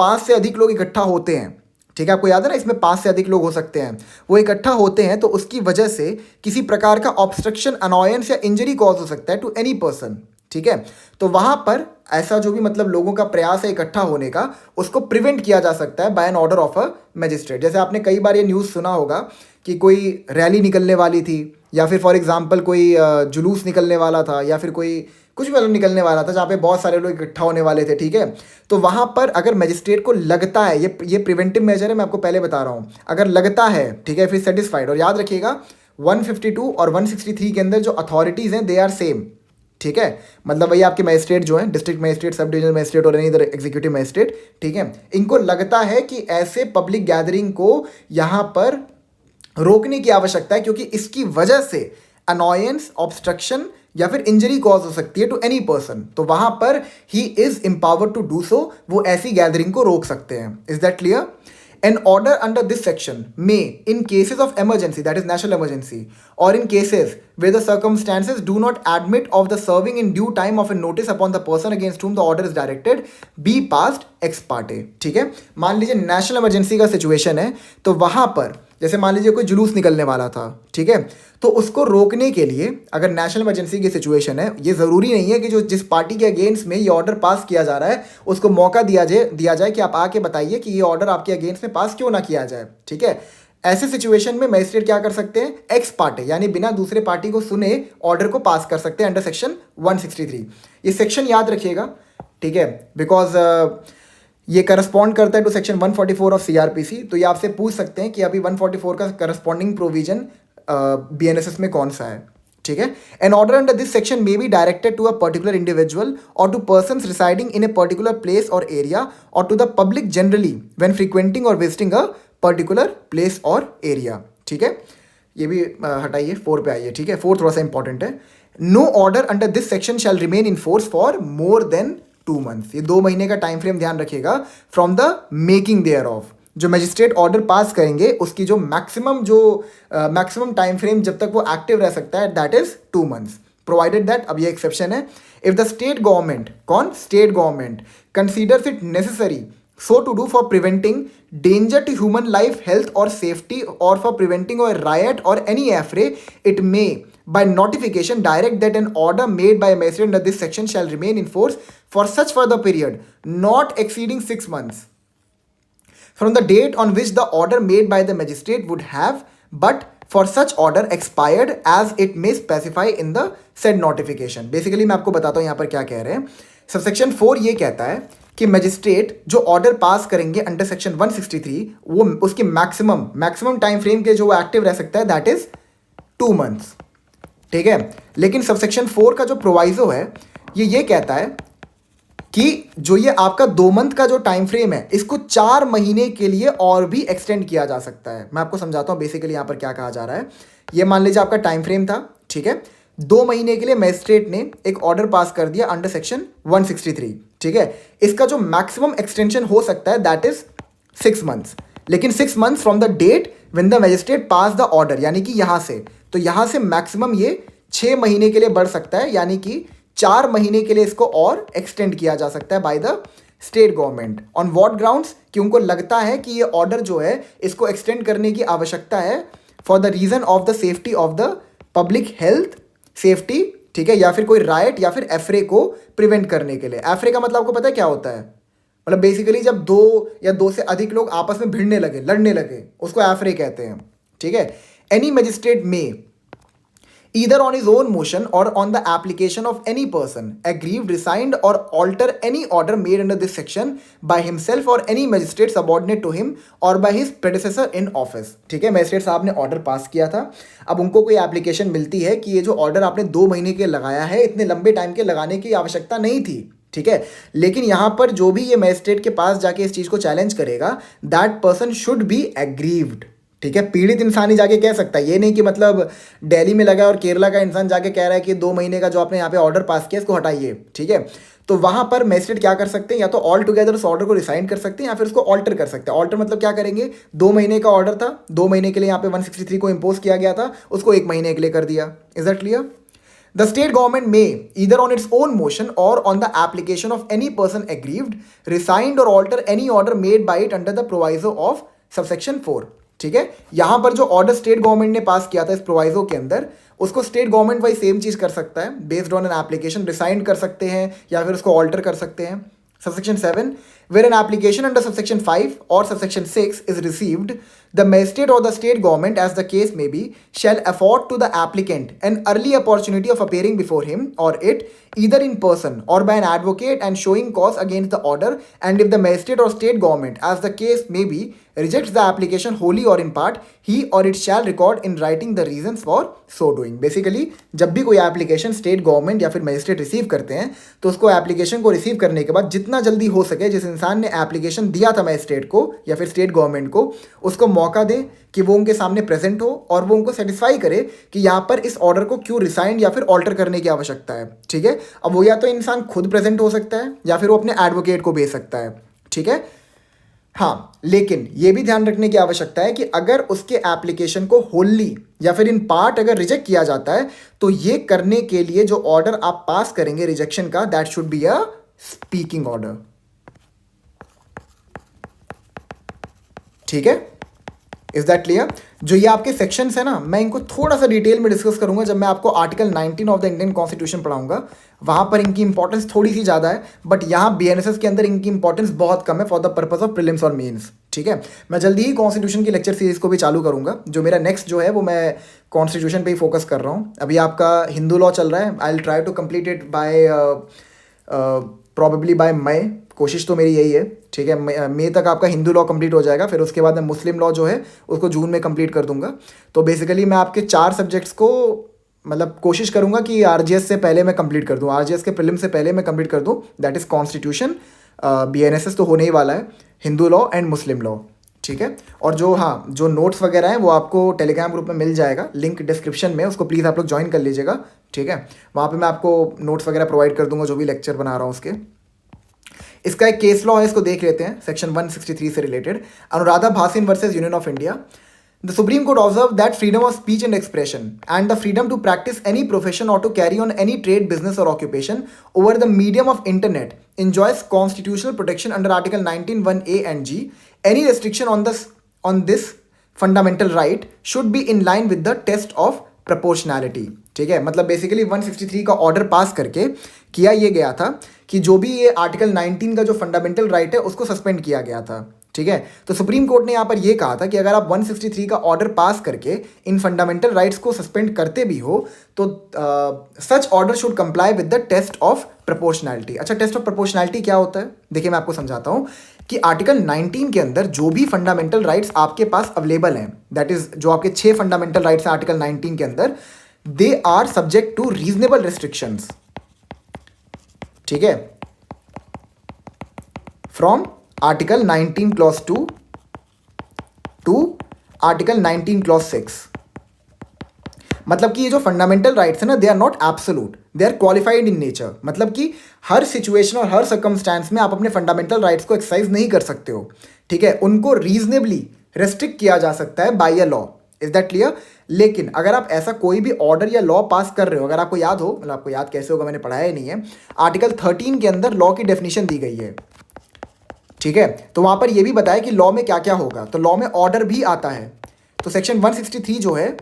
5 से अधिक लोग इकट्ठा होते हैं, ठीक है, आपको याद है ना, इसमें 5 से अधिक लोग हो सकते हैं, वो इकट्ठा होते हैं तो उसकी वजह से किसी प्रकार का ऑब्स्ट्रक्शन, अनॉयंस या इंजरी कॉज हो सकता है टू एनी पर्सन. ठीक है, तो वहाँ पर ऐसा जो भी मतलब लोगों का प्रयास है इकट्ठा होने का, उसको प्रिवेंट किया जा सकता है by an order of a magistrate. जैसे आपने कई बार ये न्यूज़ सुना होगा कि कोई रैली निकलने वाली थी, या फिर फॉर एग्जांपल कोई जुलूस निकलने वाला था, या फिर कोई कुछ भी मतलब निकलने वाला था जहाँ पे बहुत सारे लोग इकट्ठा होने वाले थे. ठीक है, तो वहाँ पर अगर मैजिस्ट्रेट को लगता है, ये प्रिवेंटिव मेजर है, मैं आपको पहले बता रहा हूँ, अगर लगता है, ठीक है, फिर सेटिस्फाइड. और याद रखिएगा 152 और 163 के अंदर जो अथॉरिटीज़ हैं दे आर सेम. ठीक है, मतलब भैया आपके मैजिस्ट्रेट जो हैं, district magistrate, sub divisional magistrate और एनी अदर एग्जीक्यूटिव मैजिस्ट्रेट, ठीक है, इनको लगता है कि ऐसे पब्लिक गैदरिंग को यहाँ पर रोकने की आवश्यकता है क्योंकि इसकी वजह से अनॉयंस, ऑब्स्ट्रक्शन या फिर इंजरी कॉज हो सकती है टू एनी पर्सन. तो वहां पर he is empowered to do so, वो ऐसी गैदरिंग को रोक सकते हैं. Is that clear? An order under this section may, in cases of emergency, that is national emergency, or in cases where the circumstances do not admit of the serving in due time of a notice upon the person against whom the order is directed, be passed ex parte. ठीक है, मान लीजिए national emergency का situation है, तो वहाँ पर जैसे मान लीजिए कोई जुलूस निकलने वाला था, ठीक है, तो उसको रोकने के लिए अगर नेशनल इमरजेंसी की सिचुएशन है, ये ज़रूरी नहीं है कि जो जिस पार्टी के अगेंस्ट में ये ऑर्डर पास किया जा रहा है उसको मौका दिया जाए कि आप आके बताइए कि ये ऑर्डर आपके अगेंस्ट में पास क्यों ना किया जाए. ठीक है, ऐसे सिचुएशन में मैजिस्ट्रेट क्या कर सकते हैं, एक्स पार्टी यानी बिना दूसरे पार्टी को सुने ऑर्डर को पास कर सकते हैं अंडर सेक्शन 163. ये सेक्शन याद रखिएगा, ठीक है, बिकॉज ये करस्पॉन्ड करता है टू सेक्शन 144 ऑफ सीआरपीसी. तो ये आपसे पूछ सकते हैं कि अभी 144 का करस्पॉन्डिंग प्रोविजन बीएनएसएस में कौन सा है. ठीक है, an order under this section may be directed to a particular individual or to persons residing in a particular place or area or to the public generally when frequenting or visiting a particular place or area. ठीक है, ये भी हटाइए, 4 पे आइए. ठीक है, 4 थोड़ा सा इंपॉर्टेंट है. No order under this section shall remain in force for more than 2 months. ये 2 महीने का टाइम फ्रेम ध्यान रखिएगा from the making their of. जो मैजिस्ट्रेट ऑर्डर पास करेंगे उसकी जो मैक्सिमम टाइम फ्रेम जब तक वो एक्टिव रह सकता है that is 2 months, provided that, अब ये एक्सेप्शन है, इफ द स्टेट गवर्नमेंट, कौन, state government, considers it necessary so to do for preventing danger to human life, health or safety, or for preventing a riot or any affray, it may by notification direct that an order made by a magistrate under this section shall remain in force for such further period not exceeding 6 months from the date on which the order made by the magistrate would have, but for such order expired as it may specify in the said notification. Basically मैं आपको बताता हूँ यहाँ पर क्या कह रहे हैं. सबसेक्शन 4 ये कहता है कि मजिस्ट्रेट जो ऑर्डर पास करेंगे अंडर सेक्शन 163 वो उसकी मैक्सिमम टाइम फ्रेम के जो वो एक्टिव रह सकता है दैट इज 2 मंथ्स, ठीक है। लेकिन सबसेक्शन 4 का जो प्रोवाइजो है ये कहता है कि जो ये आपका 2 मंथ का जो टाइम फ्रेम है इसको 4 महीने के लिए और भी एक्सटेंड किया जा सकता है। मैं आपको समझाता हूं बेसिकली यहां पर क्या कहा जा रहा है। ये मान लीजिए आपका टाइम फ्रेम था, ठीक है, 2 महीने के लिए मजिस्ट्रेट ने एक ऑर्डर पास कर दिया अंडर सेक्शन 163, ठीक है। इसका जो मैक्सिमम एक्सटेंशन हो सकता है दैट इज 6 मंथ्स, लेकिन 6 months from the date when the magistrate pass the order, यानी कि यहां से, तो यहां से मैक्सिमम ये 6 महीने के लिए बढ़ सकता है, यानी कि 4 महीने के लिए इसको और एक्सटेंड किया जा सकता है by the state government. On what grounds? कि उनको लगता है कि ये ऑर्डर जो है इसको एक्सटेंड करने की आवश्यकता है for the reason of the safety of the public health safety, ठीक है, या फिर कोई राइट या फिर एफरे को प्रिवेंट करने के लिए। एफरे का मतलब आपको पता है क्या होता है? मतलब बेसिकली जब 2 या 2 से अधिक लोग आपस में भिड़ने लगे, लड़ने लगे, उसको एफरे कहते हैं, ठीक है। एनी मजिस्ट्रेट में either on his own motion or on the application of any person aggrieved, resigned or alter any order made under this section by himself or any magistrate subordinate to him or by his predecessor in office, ठीक है। Magistrate साहब ने order pass किया था, अब उनको कोई application मिलती है कि ये जो ऑर्डर आपने 2 महीने के लगाया है इतने लंबे टाइम के लगाने की आवश्यकता नहीं थी, ठीक है। लेकिन यहां पर जो भी ये मजिस्ट्रेट के पास जाके इस चीज को चैलेंज करेगा that person should be aggrieved, ठीक है। पीड़ित इंसान ही जाके कह सकता है, ये नहीं कि मतलब दिल्ली में लगा और केरला का इंसान जाके कह रहा है कि 2 महीने का जो आपने यहाँ पे ऑर्डर पास किया इसको हटाइए, ठीक है। तो वहां पर मजिस्ट्रेट क्या कर सकते हैं, या तो ऑल टुगेदर उस ऑर्डर को रिसाइन कर सकते हैं या फिर उसको ऑल्टर कर सकते हैं। ऑल्टर मतलब क्या करेंगे, 2 महीने का ऑर्डर था, 2 महीने के लिए यहाँ पे 163 को इम्पोज किया गया था, उसको 1 महीने के लिए कर दिया। Is that clear? The state government may, either on its own motion or on the application of any person aggrieved, resigned or alter any order made by it under the proviso of subsection 4, ठीक है। यहां पर जो order state government ने पास किया था इस proviso के अंदर, उसको स्टेट गवर्नमेंट वाइज सेम चीज कर सकता है, based on an application resigned कर सकते हैं या फिर उसको ऑल्टर कर सकते हैं। Subsection 7, where an application under subsection 5 or subsection 6 is received, the magistrate or the state government, as the case may be, shall afford to the applicant an early opportunity of appearing before him or it, either in person or by an advocate, and showing cause against the order. And if the magistrate or state government, as the case may be, rejects the application wholly or in part, he or it shall record in writing the reasons for so doing. Basically, जब भी कोई application state government या फिर magistrate receive करते हैं तो उसको application को रिसीव करने के बाद जितना जल्दी हो सके जिस इंसान ने एप्लीकेशन दिया था मजिस्ट्रेट को या फिर स्टेट गवर्नमेंट को, उसको मौका दे कि वो उनके सामने प्रेजेंट हो और वो उनको सेटिस्फाई करे कि यहाँ पर इस ऑर्डर को क्यों रिसाइंड या फिर ऑल्टर करने की आवश्यकता है, ठीक है। अब वो या तो इंसान खुद प्रेजेंट हो सकता है या फिर वो अपने एडवोकेट को भेज सकता है, ठीक है। हाँ, लेकिन ये भी ध्यान रखने की आवश्यकता है कि अगर उसके एप्लीकेशन को होली या फिर इन पार्ट अगर रिजेक्ट किया जाता है तो ये करने के लिए जो ऑर्डर आप पास करेंगे रिजेक्शन का, that should be a speaking order, ठीक है। Is that clear? जो ये आपके सेक्शंस है ना, मैं इनको थोड़ा सा डिटेल में डिस्कस करूंगा जब मैं आपको article 19 of the Indian constitution पढ़ाऊंगा, वहां पर इनकी इंपॉर्टेंस थोड़ी सी ज़्यादा है, बट यहाँ बीएनएसएस के अंदर इनकी इंपॉर्टेंस बहुत कम है for the purpose of prelims और मेंस, ठीक है। मैं जल्दी ही कॉन्स्टिट्यूशन की लेक्चर सीरीज को भी चालू करूंगा, जो मेरा नेक्स्ट जो है वो मैं कॉन्स्टिट्यूशन पे ही फोकस कर रहा हूँ। अभी आपका हिंदू लॉ चल रहा है, I will try to complete it by probably by May, कोशिश तो मेरी यही है, ठीक है। मई तक आपका हिंदू लॉ कंप्लीट हो जाएगा, फिर उसके बाद मैं मुस्लिम लॉ जो है उसको जून में कंप्लीट कर दूंगा। तो बेसिकली मैं आपके 4 सब्जेक्ट्स को मतलब कोशिश करूंगा कि आरजीएस से पहले मैं कंप्लीट कर दूं, आरजीएस के प्रीलिम से पहले मैं कंप्लीट कर दूं। दैट इज़ कॉन्स्टिट्यूशन, बीएनएसएस तो होने ही वाला है, Hindu law and Muslim law, ठीक है। और जो जो नोट्स वगैरह हैं वो आपको टेलीग्राम ग्रुप में मिल जाएगा, लिंक डिस्क्रिप्शन में, उसको प्लीज़ आप लोग ज्वाइन कर लीजिएगा, ठीक है। वहाँ पे मैं आपको नोट्स वगैरह प्रोवाइड कर दूंगा जो भी लेक्चर बना रहा हूँ उसके। इसका एक केस लॉ है, इसको देख लेते हैं, सेक्शन 163 से related, Anuradha Bhasin versus union of India. The Supreme Court observed that freedom of speech and expression and the freedom to practice any profession or to carry on any trade, business or occupation over the medium of internet enjoys constitutional protection under Article 19(1)(a) and (g). Any restriction on this fundamental right should be in line with the test of proportionality, ठीक है। मतलब basically 163 का order pass करके किया ये गया था कि जो भी ये आर्टिकल 19 का जो फंडामेंटल राइट है उसको सस्पेंड किया गया था, ठीक है। तो सुप्रीम कोर्ट ने यहाँ पर ये कहा था कि अगर आप 163 का ऑर्डर पास करके इन फंडामेंटल राइट्स को सस्पेंड करते भी हो तो such order should comply with the test of proportionality. अच्छा, टेस्ट ऑफ प्रोपोर्शनैलिटी क्या होता है? देखिए मैं आपको समझाता हूँ कि आर्टिकल 19 के अंदर जो भी फंडामेंटल राइट्स आपके पास अवेलेबल हैं, दैट इज जो आपके 6 फंडामेंटल राइट्स हैं आर्टिकल 19 के अंदर, they are subject to reasonable restrictions, ठीक है, from article 19 clause 2 to article 19 clause 6। मतलब कि ये जो फंडामेंटल राइट्स है ना, they are not absolute, they are qualified in nature. मतलब कि हर सिचुएशन और हर सर्कमस्टांस में आप अपने फंडामेंटल राइट्स को एक्सरसाइज नहीं कर सकते हो, ठीक है। उनको रीजनेबली रेस्ट्रिक्ट किया जा सकता है by a law. Is that clear? लेकिन अगर आप ऐसा कोई भी ऑर्डर या लॉ पास कर रहे हो, अगर आपको याद हो, मतलब आपको याद कैसे होगा, मैंने पढ़ाया ही नहीं है, आर्टिकल 13 के अंदर लॉ की डेफिनेशन दी गई है, ठीक है। तो वहां पर यह भी बताया कि लॉ में क्या क्या होगा। तो लॉ में ऑर्डर भी आता है। तो सेक्शन 163 जो है,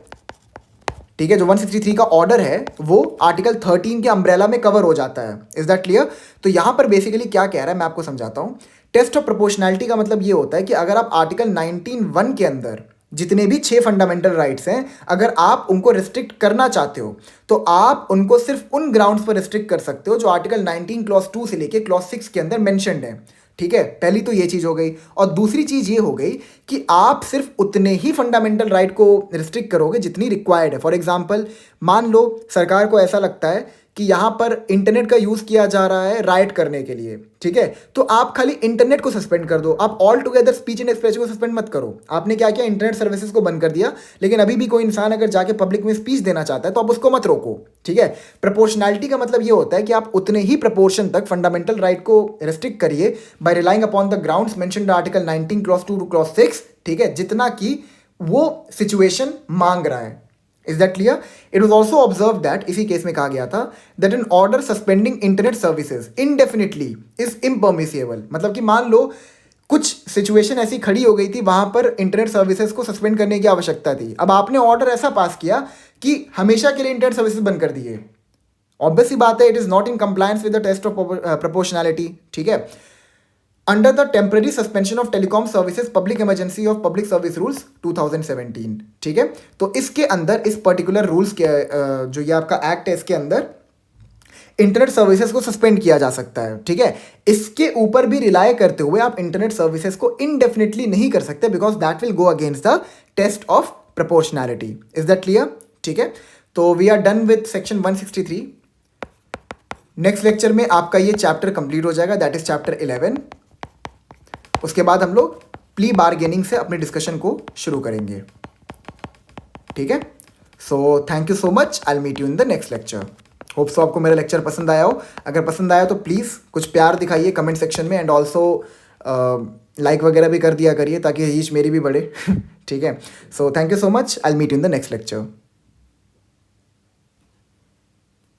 ठीक है, जो 163 का ऑर्डर है वो आर्टिकल 13 के अम्ब्रेला में कवर हो जाता है। Is that clear? तो यहां पर बेसिकली क्या कह रहा है मैं आपको समझाता हूं। टेस्ट ऑफ प्रोपोर्शनैलिटी का मतलब ये होता है कि अगर आप आर्टिकल 19(1) के अंदर जितने भी 6 फंडामेंटल राइट्स हैं, अगर आप उनको रिस्ट्रिक्ट करना चाहते हो तो आप उनको सिर्फ उन ग्राउंड्स पर रिस्ट्रिक्ट कर सकते हो जो आर्टिकल 19 क्लॉज 2 से लेके क्लॉज 6 के अंदर मेंशन्ड है, ठीक है। पहली तो ये चीज हो गई। और दूसरी चीज ये हो गई कि आप सिर्फ उतने ही फंडामेंटल राइट को रिस्ट्रिक्ट करोगे जितनी रिक्वायर्ड है। फॉर एग्जांपल, मान लो सरकार को ऐसा लगता है कि यहाँ पर इंटरनेट का यूज किया जा रहा है राइट करने के लिए, ठीक है, तो आप खाली इंटरनेट को सस्पेंड कर दो, आप all together speech and expression को सस्पेंड मत करो। आपने क्या किया, इंटरनेट सर्विसेज को बंद कर दिया, लेकिन अभी भी कोई इंसान अगर जाके पब्लिक में स्पीच देना चाहता है तो आप उसको मत रोको, ठीक है। प्रोपोर्शनैलिटी का मतलब ये होता है कि आप उतने ही प्रपोर्शन तक फंडामेंटल राइट को रिस्ट्रिक्ट करिए by relying upon the grounds mentioned article 19 clause 2 to clause 6, ठीक है, जितना कि वो सिचुएशन मांग रहा है। Is that clear? It was also observe that, इसी केस में कहा गया था, that an order suspending internet services indefinitely is impermissible. मतलब कि मान लो कुछ सिचुएशन ऐसी खड़ी हो गई थी, वहां पर इंटरनेट सर्विसेज को सस्पेंड करने की आवश्यकता थी। अब आपने ऑर्डर ऐसा पास किया कि हमेशा के लिए इंटरनेट सर्विसेज बंद कर दिए। ऑब्वियस सी बात है, it is not in compliance with the test of proportionality, ठीक है। Under the temporary suspension of telecom services public emergency of public service rules 2017, ठीक है। तो इसके अंदर इस पर्टिकुलर रूल्स के जो ये आपका एक्ट है, इसके अंदर इंटरनेट सर्विसेज को सस्पेंड किया जा सकता है, ठीक है। इसके ऊपर भी रिलाय करते हुए आप इंटरनेट सर्विसेज को इनडेफिनेटली नहीं कर सकते, because that will go against the test of proportionality. Is that clear? ठीक है। तो we are done with section 163। Next lecture में आपका ये चैप्टर कंप्लीट हो जाएगा, दैट इज चैप्टर 11। उसके बाद हम लोग प्ली बार्गेनिंग से अपने डिस्कशन को शुरू करेंगे, ठीक है। So thank you so much, I will meet you in the next lecture. Hope so आपको मेरा लेक्चर पसंद आया हो। अगर पसंद आया तो प्लीज़ कुछ प्यार दिखाइए कमेंट सेक्शन में, एंड ऑल्सो लाइक वगैरह भी कर दिया करिए ताकि रीच मेरी भी बढ़े, ठीक है। So thank you so much, I will meet you in the next lecture.